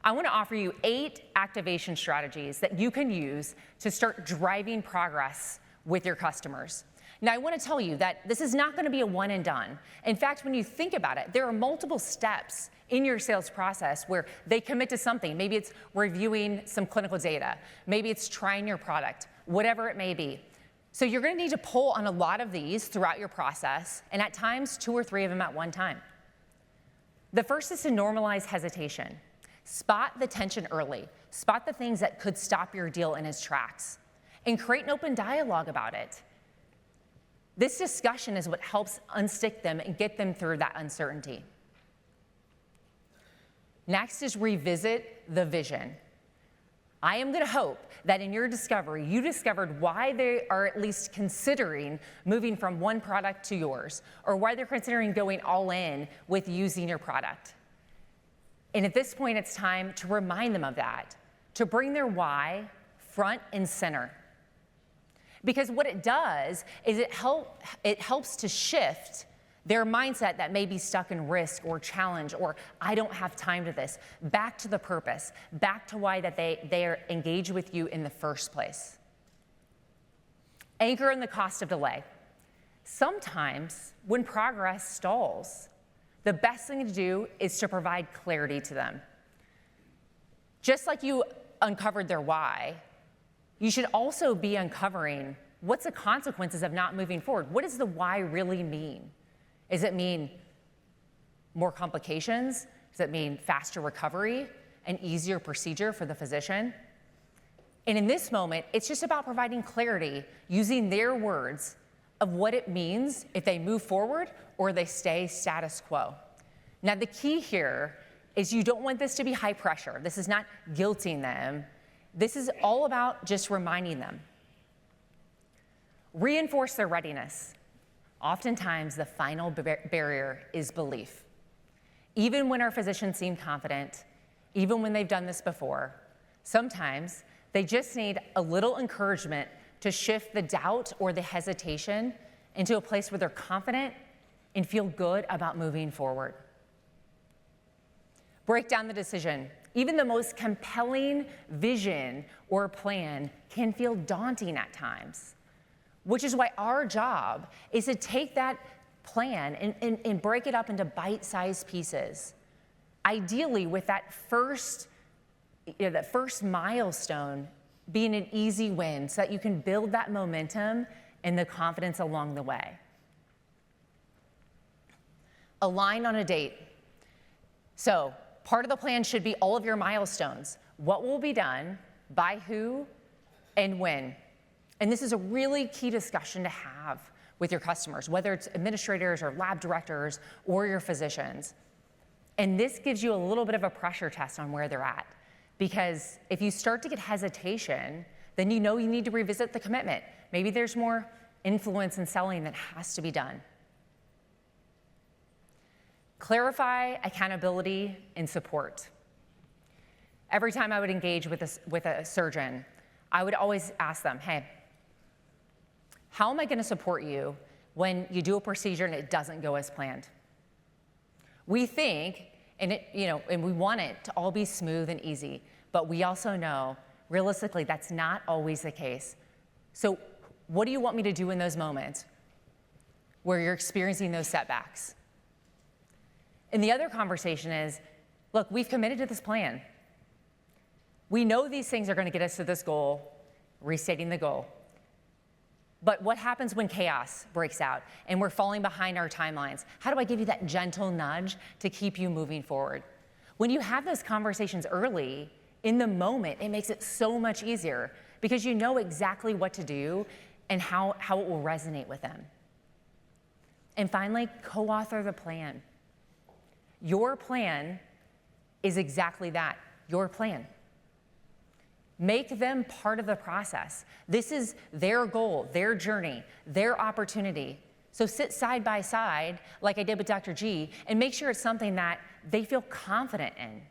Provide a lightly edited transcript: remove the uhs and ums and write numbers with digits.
I want to offer you 8 activation strategies that you can use to start driving progress with your customers. Now, I want to tell you that this is not going to be a one and done. In fact, when you think about it, there are multiple steps in your sales process where they commit to something. Maybe it's reviewing some clinical data. Maybe it's trying your product, whatever it may be. So you're going to need to pull on a lot of these throughout your process, and at times 2 or 3 of them at one time. The first is to normalize hesitation. Spot the tension early. Spot the things that could stop your deal in its tracks, and create an open dialogue about it. This discussion is what helps unstick them and get them through that uncertainty. Next is revisit the vision. I am going to hope that in your discovery, you discovered why they are at least considering moving from one product to yours, or why they're considering going all in with using your product. And at this point, it's time to remind them of that, to bring their why front and center. Because what it does is it helps to shift their mindset that may be stuck in risk or challenge or I don't have time to this, back to the purpose, back to why that they are engaged with you in the first place. Anchor in the cost of delay. Sometimes when progress stalls, the best thing to do is to provide clarity to them. Just like you uncovered their why, you should also be uncovering what's the consequences of not moving forward. What does the why really mean? Does it mean more complications? Does it mean faster recovery, an easier procedure for the physician? And in this moment, it's just about providing clarity using their words of what it means if they move forward or they stay status quo. Now, the key here is you don't want this to be high pressure. This is not guilting them. This is all about just reminding them. Reinforce their readiness. Oftentimes, the final barrier is belief. Even when our physicians seem confident, even when they've done this before, sometimes they just need a little encouragement to shift the doubt or the hesitation into a place where they're confident and feel good about moving forward. Break down the decision. Even the most compelling vision or plan can feel daunting at times, which is why our job is to take that plan and break it up into bite-sized pieces. Ideally, with that first milestone being an easy win so that you can build that momentum and the confidence along the way. Align on a date. So part of the plan should be all of your milestones. What will be done, by who, and when. And this is a really key discussion to have with your customers, whether it's administrators or lab directors or your physicians. And this gives you a little bit of a pressure test on where they're at. Because if you start to get hesitation, then you know you need to revisit the commitment. Maybe there's more influence in selling that has to be done. Clarify accountability and support. Every time I would engage with a surgeon, I would always ask them, hey, how am I going to support you when you do a procedure and it doesn't go as planned? We think, and we want it to all be smooth and easy, but we also know, realistically, that's not always the case. So what do you want me to do in those moments where you're experiencing those setbacks? And the other conversation is, look, we've committed to this plan. We know these things are going to get us to this goal, restating the goal. But what happens when chaos breaks out and we're falling behind our timelines? How do I give you that gentle nudge to keep you moving forward? When you have those conversations early, in the moment, it makes it so much easier because you know exactly what to do and how it will resonate with them. And finally, co-author the plan. Your plan is exactly that, your plan. Make them part of the process. This is their goal, their journey, their opportunity. So sit side by side, like I did with Dr. G, and make sure it's something that they feel confident in.